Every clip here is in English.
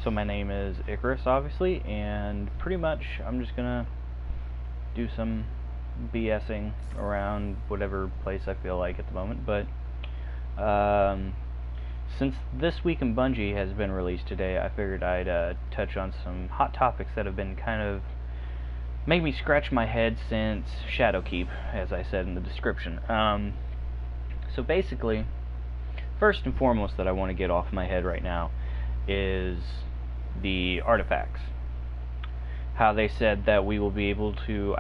So my name is Icarus, obviously, and pretty much I'm just gonna do some BSing around whatever place I feel like at the moment. But since This Week in Bungie has been released today, I figured I'd touch on some hot topics that have been kind of make me scratch my head since Shadowkeep, as I said in the description. So basically, first and foremost that I want to get off my head right now is the artifacts. How they said that we will be able to,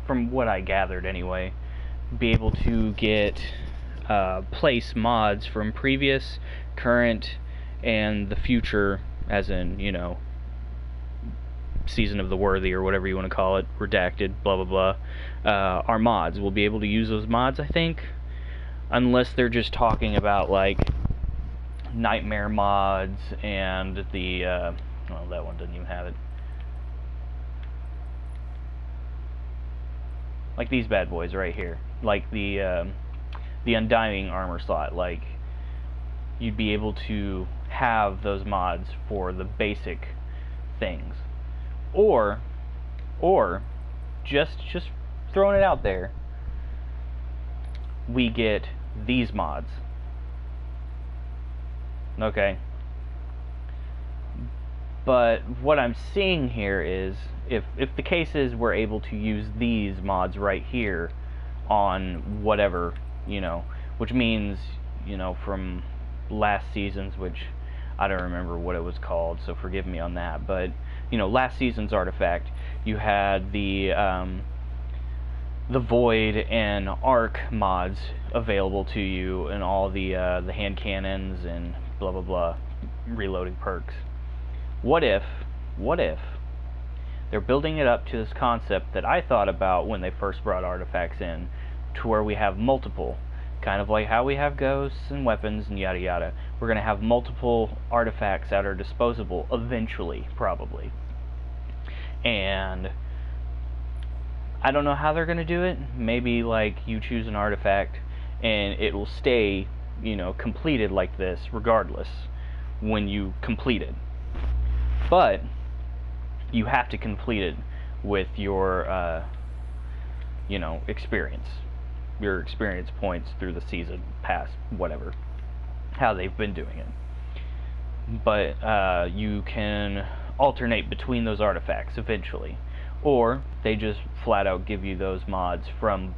from what I gathered anyway, be able to get place mods from previous, current, and the future, as in, you know, Season of the Worthy or whatever you want to call it, redacted, blah blah blah, are mods. We'll be able to use those mods, I think, unless they're just talking about like nightmare mods and the well, that one doesn't even have it, like these bad boys right here, like the Undying armor slot. Like, you'd be able to have those mods for the basic things, or just throwing it out there, we get these mods. Okay. But what I'm seeing here is, if the case is we're able to use these mods right here on whatever, you know, which means, you know, from last season's, which I don't remember what it was called, so forgive me on that, but, you know, last season's artifact, you had the Void and Arc mods available to you, and all the hand cannons and blah blah blah reloading perks. What if they're building it up to this concept that I thought about when they first brought artifacts in, to where we have multiple, kind of like how we have ghosts and weapons and yada yada. We're going to have multiple artifacts that are disposable eventually, probably. And I don't know how they're going to do it. Maybe like you choose an artifact and it will stay, you know, completed like this regardless when you complete it. But you have to complete it with your you know, experience. Your experience points through the season, past, whatever, how they've been doing it. But you can alternate between those artifacts eventually, or they just flat out give you those mods from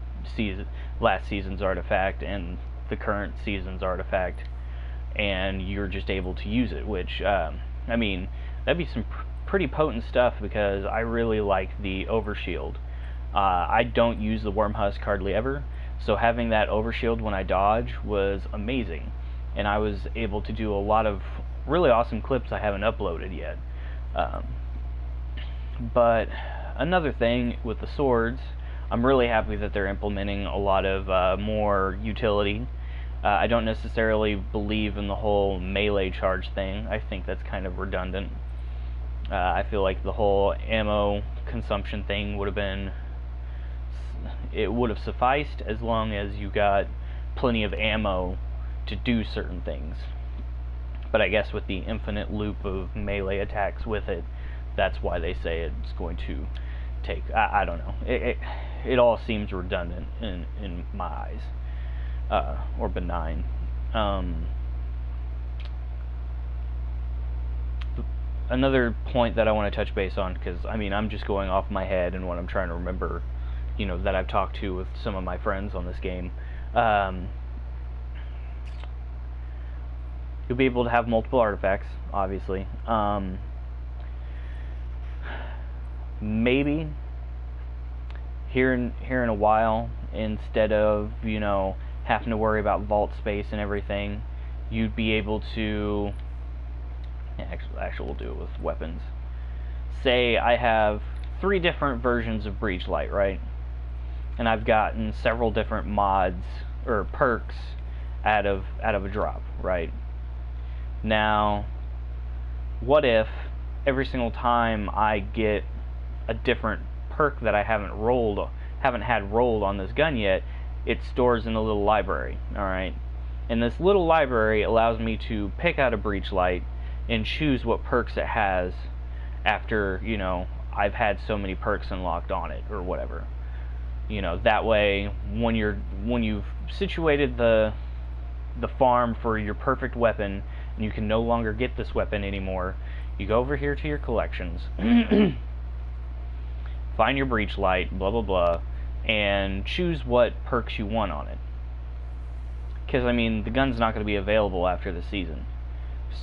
last season's artifact and the current season's artifact, and you're just able to use it, which I mean, that'd be some pretty potent stuff, because I really like the overshield. I don't use the Wormhusk hardly ever, so having that overshield when I dodge was amazing, and I was able to do a lot of really awesome clips I haven't uploaded yet. But another thing with the swords, I'm really happy that they're implementing a lot of more utility. I don't necessarily believe in the whole melee charge thing. I think that's kind of redundant. I feel like the whole ammo consumption thing would have sufficed as long as you got plenty of ammo to do certain things. But I guess with the infinite loop of melee attacks with it, that's why they say it's going to take, I don't know. It all seems redundant in my eyes. Or benign. Another point that I want to touch base on, because I mean, I'm just going off my head and what I'm trying to remember, you know, that I've talked to with some of my friends on this game. You'll be able to have multiple artifacts, obviously. Maybe here in a while, instead of, you know, having to worry about vault space and everything, you'd be able to, actually we'll do it with weapons. Say I have 3 different versions of Breachlight, right? And I've gotten several different mods or perks out of a drop, right? Now, what if every single time I get a different perk that I haven't had rolled on this gun yet, it stores in a little library, alright? And this little library allows me to pick out a Breachlight and choose what perks it has after, you know, I've had so many perks unlocked on it or whatever. You know, that way when you've situated the farm for your perfect weapon and you can no longer get this weapon anymore, you go over here to your collections, find your breach light, blah blah blah, and choose what perks you want on it. Because, I mean, the gun's not going to be available after the season.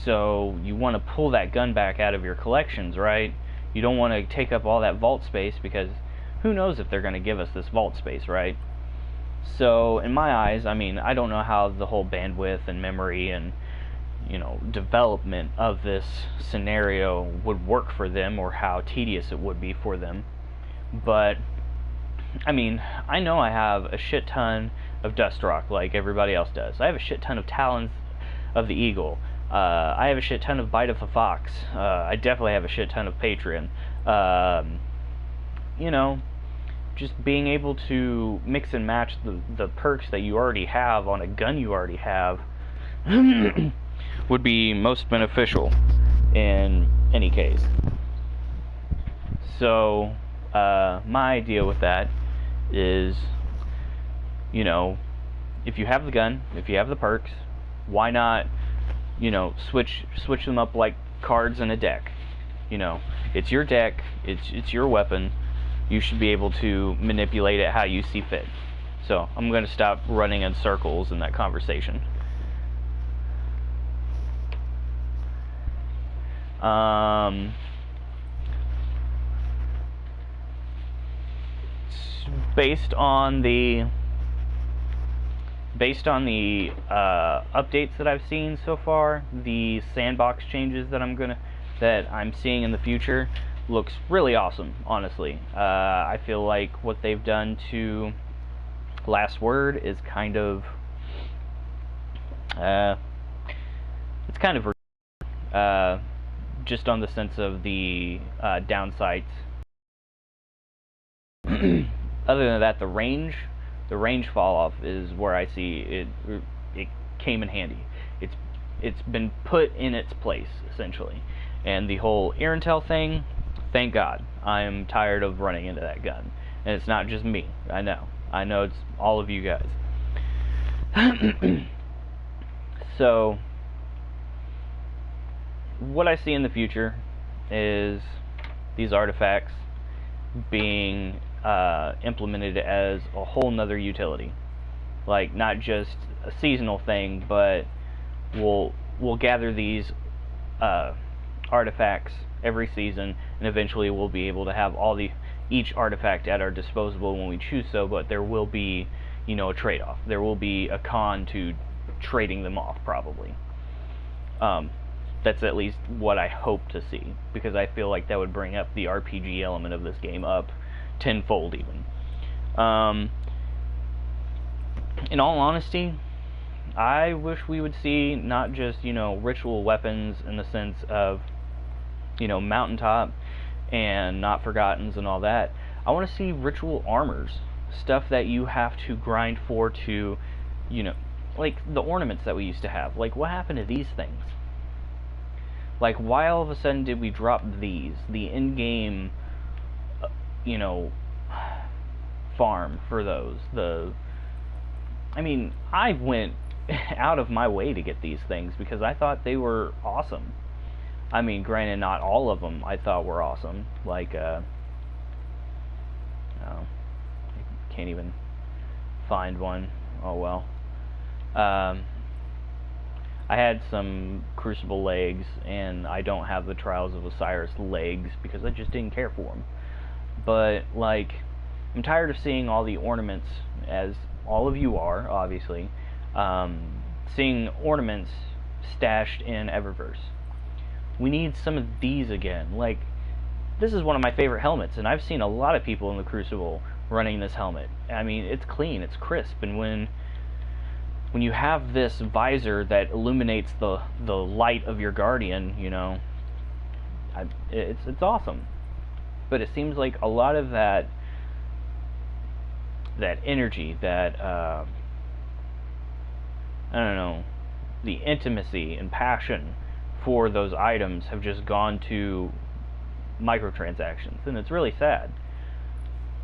So you want to pull that gun back out of your collections, right? You don't want to take up all that vault space, because who knows if they're going to give us this vault space, right? So in my eyes, I mean, I don't know how the whole bandwidth and memory and, you know, development of this scenario would work for them, or how tedious it would be for them. But I mean, I know I have a shit ton of Dust Rock like everybody else does. I have a shit ton of Talons of the Eagle. I have a shit ton of Bite of the Fox. I definitely have a shit ton of Patreon. You know, just being able to mix and match the perks that you already have on a gun you already have would be most beneficial in any case. So, my idea with that is, you know, if you have the gun, if you have the perks, why not, you know, switch them up like cards in a deck. You know, it's your deck, it's your weapon. You should be able to manipulate it how you see fit. So I'm going to stop running in circles in that conversation. Based on the updates that I've seen so far, the sandbox changes that I'm seeing in the future looks really awesome, honestly. I feel like what they've done to Last Word is kind of it's kind of just on the sense of the downsides. Other than that, the range fall off is where I see it came in handy. It's been put in its place, essentially. And the whole Irintel thing, thank God. I am tired of running into that gun. And it's not just me. I know it's all of you guys. So what I see in the future is these artifacts being implemented as a whole nother utility. Like, not just a seasonal thing, but we'll gather these artifacts every season, and eventually we'll be able to have each artifact at our disposal when we choose so, but there will be, you know, a trade-off. There will be a con to trading them off, probably. That's at least what I hope to see, because I feel like that would bring up the RPG element of this game up tenfold even. In all honesty, I wish we would see not just, you know, ritual weapons in the sense of, you know, Mountaintop and Not Forgottens and all that. I want to see ritual armors, stuff that you have to grind for to, you know, like the ornaments that we used to have. Like, what happened to these things? Like, why all of a sudden did we drop these? The in-game, you know, farm for those. I mean, I went out of my way to get these things because I thought they were awesome. I mean, granted, not all of them I thought were awesome. Like, oh, I can't even find one. Oh well. I had some Crucible legs, and I don't have the Trials of Osiris legs because I just didn't care for them. But, like, I'm tired of seeing all the ornaments, as all of you are, obviously, seeing ornaments stashed in Eververse. We need some of these again. Like, this is one of my favorite helmets, and I've seen a lot of people in the Crucible running this helmet. I mean, it's clean, it's crisp, and when you have this visor that illuminates the light of your Guardian, you know, it's awesome. But it seems like a lot of that energy, that I don't know, the intimacy and passion for those items have just gone to microtransactions, and it's really sad.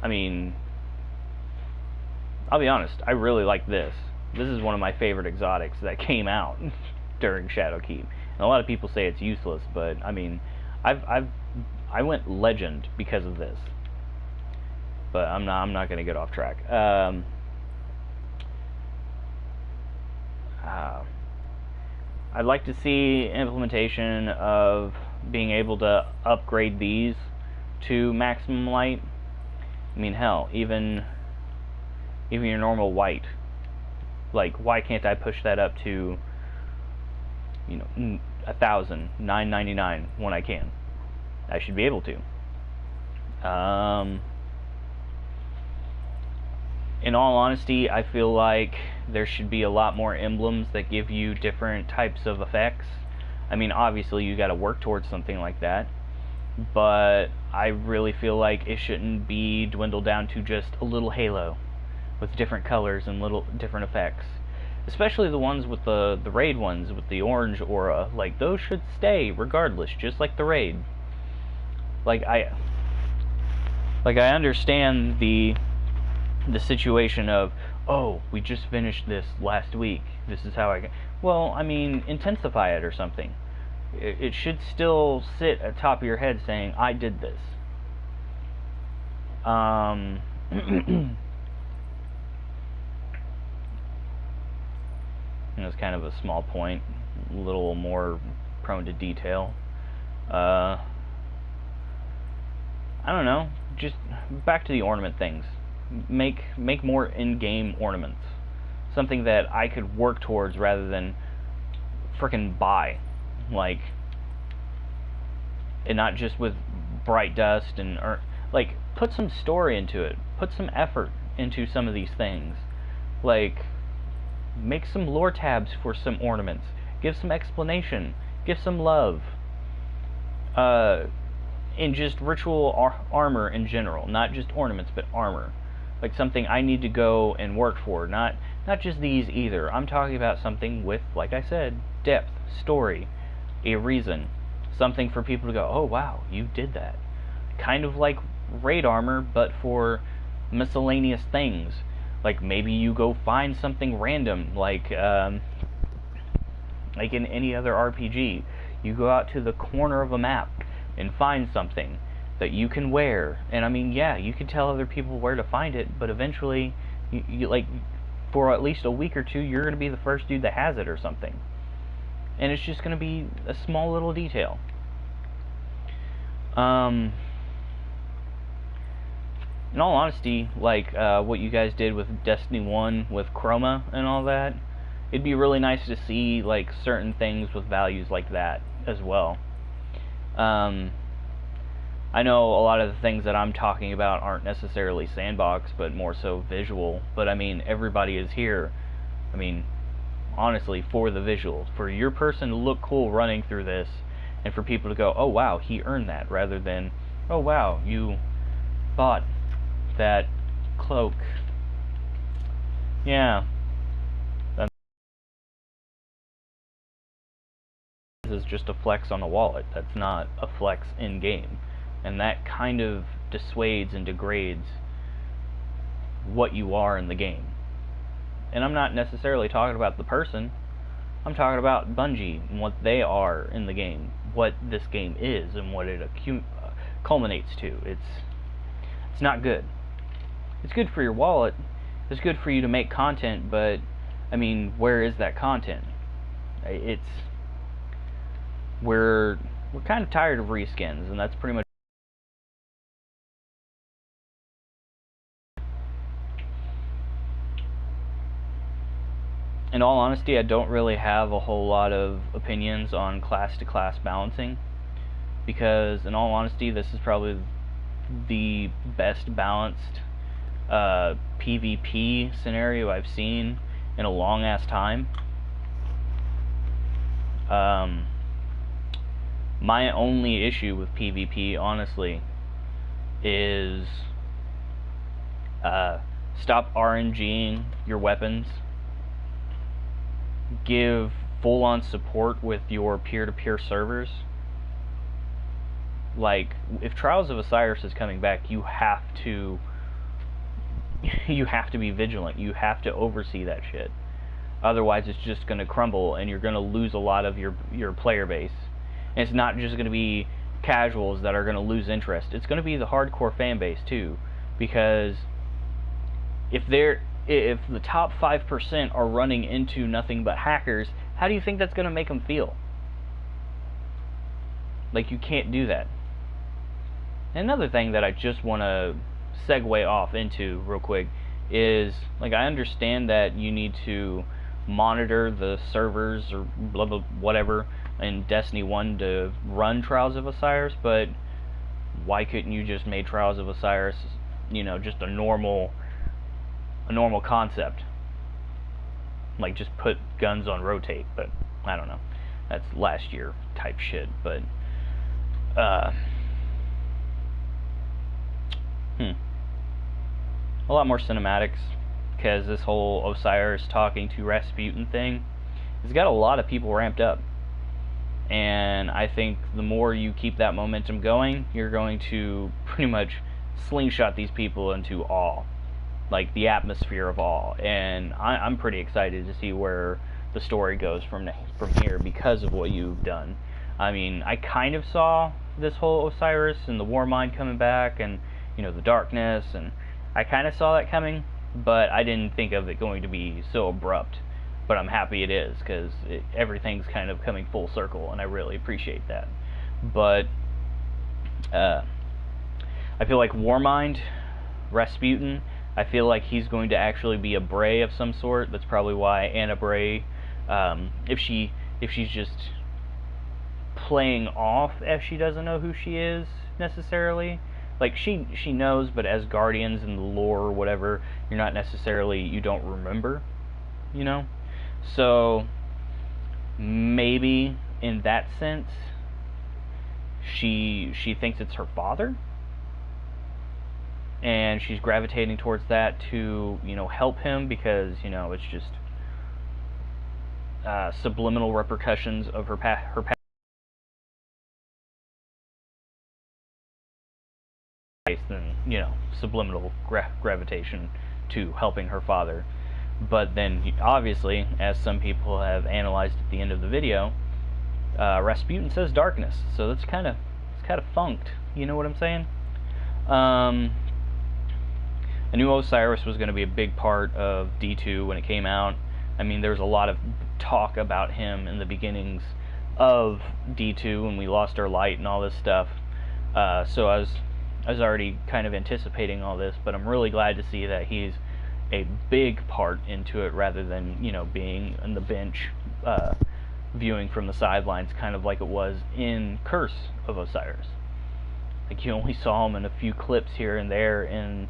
I mean, I'll be honest, I really like this. This is one of my favorite exotics that came out during Shadowkeep. And a lot of people say it's useless, but I mean, I went legend because of this. But I'm not going to get off track. I'd like to see implementation of being able to upgrade these to maximum light. I mean, hell, even your normal white. Like, why can't I push that up to, you know, 1,000, 999 when I can? I should be able to. In all honesty, I feel like there should be a lot more emblems that give you different types of effects. I mean, obviously you got to work towards something like that, but I really feel like it shouldn't be dwindled down to just a little halo with different colors and little different effects. Especially the ones with the raid ones with the orange aura. Like, those should stay regardless, just like the raid. Like I understand the situation of, oh, we just finished this last week, this is how I can. Well, I mean, intensify it or something. It should still sit at the top of your head saying, I did this. It's kind of a small point, a little more prone to detail. I don't know, just back to the ornament things. Make more in-game ornaments. Something that I could work towards rather than frickin' buy. Like, and not just with bright dust and like, put some story into it. Put some effort into some of these things. Like, make some lore tabs for some ornaments. Give some explanation. Give some love. In just ritual armor in general. Not just ornaments, but armor. Like something I need to go and work for. Not just these either. I'm talking about something with, like I said, depth, story, a reason. Something for people to go, oh wow, you did that. Kind of like raid armor, but for miscellaneous things. Like, maybe you go find something random, like in any other RPG. You go out to the corner of a map and find something that you can wear. And I mean, yeah, you can tell other people where to find it, but eventually, you like, for at least a week or two, you're going to be the first dude that has it or something. And it's just going to be a small little detail. In all honesty, like what you guys did with Destiny 1 with Chroma and all that, it'd be really nice to see like certain things with values like that as well. I know a lot of the things that I'm talking about aren't necessarily sandbox, but more so visual. But I mean, everybody is here, I mean, honestly, for the visuals. For your person to look cool running through this, and for people to go, oh wow, he earned that, rather than, oh wow, you bought that cloak. Yeah. This is just a flex on the wallet. That's not a flex in-game. And that kind of dissuades and degrades what you are in the game. And I'm not necessarily talking about the person. I'm talking about Bungie and what they are in the game. What this game is and what it culminates to. It's not good. It's good for your wallet. It's good for you to make content, but I mean, where is that content? We're kind of tired of reskins, and that's pretty much. In all honesty, I don't really have a whole lot of opinions on class-to-class balancing, because in all honesty, this is probably the best balanced PvP scenario I've seen in a long ass time. My only issue with PvP, honestly, is stop RNGing your weapons. Give full-on support with your peer-to-peer servers. Like, if Trials of Osiris is coming back, you have to be vigilant. You have to oversee that shit. Otherwise, it's just going to crumble, and you're going to lose a lot of your player base. And it's not just going to be casuals that are going to lose interest. It's going to be the hardcore fan base too, because if the top 5% are running into nothing but hackers, how do you think that's going to make them feel? Like, you can't do that. Another thing that I just want to segue off into real quick is, like, I understand that you need to monitor the servers or blah blah whatever in Destiny 1 to run Trials of Osiris, but why couldn't you just make Trials of Osiris, you know, just a normal concept? Like, just put guns on rotate, but I don't know. That's last year type shit, but a lot more cinematics, because this whole Osiris talking to Rasputin thing has got a lot of people ramped up. And I think the more you keep that momentum going, you're going to pretty much slingshot these people into awe. Like, the atmosphere of awe. And I'm pretty excited to see where the story goes from here because of what you've done. I mean, I kind of saw this whole Osiris and the Warmind coming back, and, you know, the darkness, and I kind of saw that coming, but I didn't think of it going to be so abrupt. But I'm happy it is, because everything's kind of coming full circle, and I really appreciate that. But I feel like Warmind, Rasputin, I feel like he's going to actually be a Bray of some sort. That's probably why Anna Bray, if she's just playing off as she doesn't know who she is necessarily. Like, she knows, but as Guardians in the lore or whatever, you don't remember, you know? So, maybe, in that sense, she thinks it's her father, and she's gravitating towards that to, you know, help him, because, you know, it's just subliminal repercussions of her past than, you know, subliminal gravitation to helping her father. But then, obviously, as some people have analyzed at the end of the video, Rasputin says darkness, so it's kind of funked. You know what I'm saying? I knew Osiris was going to be a big part of D2 when it came out. I mean, there's a lot of talk about him in the beginnings of D2 when we lost our light and all this stuff. So I was already kind of anticipating all this, but I'm really glad to see that he's a big part into it, rather than, you know, being on the bench viewing from the sidelines, kind of like it was in Curse of Osiris. Like, you only saw him in a few clips here and there in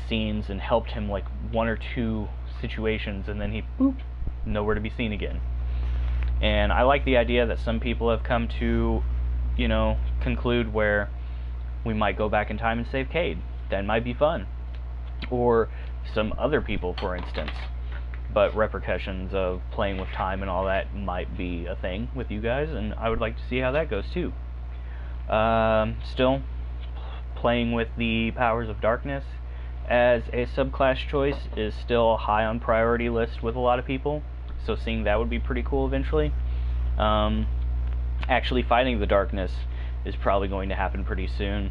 scenes, and helped him like one or two situations, and then he boop, nowhere to be seen again. And I like the idea that some people have come to, you know, conclude where we might go back in time and save Cade. That might be fun. Or some other people, for instance. But repercussions of playing with time and all that might be a thing with you guys, and I would like to see how that goes too. Still, playing with the powers of darkness as a subclass choice is still high on priority list with a lot of people, so seeing that would be pretty cool eventually. Actually fighting the darkness is probably going to happen pretty soon.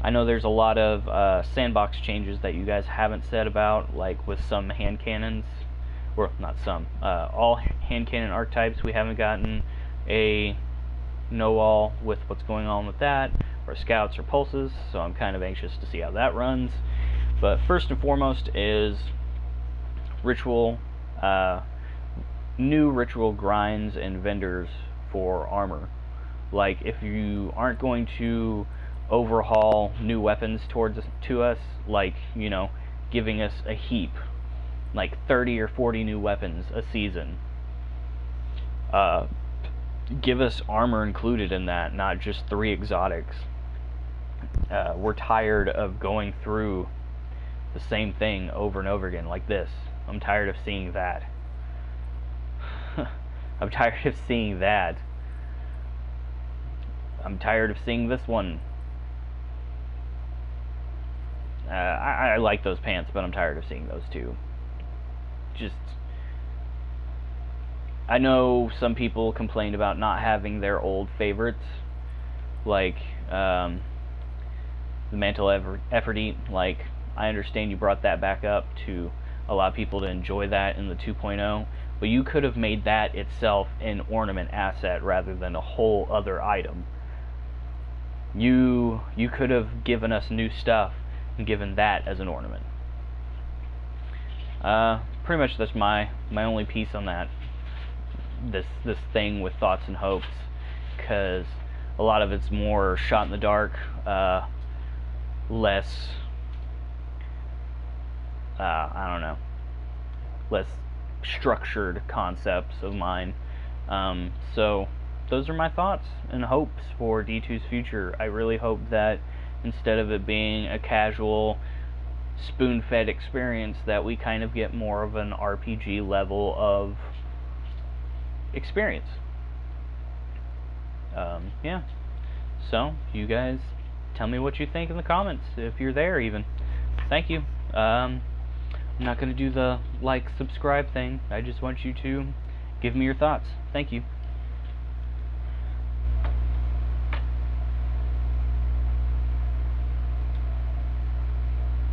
I know there's a lot of sandbox changes that you guys haven't said about, like with some hand cannons, or not some, all hand cannon archetypes. We haven't gotten a know-all with what's going on with that, or scouts or pulses, so I'm kind of anxious to see how that runs. But first and foremost is ritual, new ritual grinds and vendors for armor. Like, if you aren't going to overhaul new weapons to us, like, you know, giving us a heap, like 30 or 40 new weapons a season, give us armor included in that, not just 3 exotics. We're tired of going through the same thing over and over again, like this. I'm tired of seeing that. I'm tired of seeing that. I'm tired of seeing this one. I like those pants, but I'm tired of seeing those too. Just, I know some people complained about not having their old favorites, like the Mantle Efforty. Like, I understand you brought that back up to allow people to enjoy that in the 2.0, but you could have made that itself an ornament asset rather than a whole other item. You could have given us new stuff and given that as an ornament. Pretty much that's my only piece on that. This thing with Thoughts and Hopes, because a lot of it's more shot in the dark, less I don't know, less structured concepts of mine. So those are my thoughts and hopes for D2's future. I really hope that instead of it being a casual spoon-fed experience, that we kind of get more of an RPG level of experience. Yeah. So, you guys tell me what you think in the comments, if you're there even. Thank you. I'm not going to do the like, subscribe thing. I just want you to give me your thoughts. Thank you.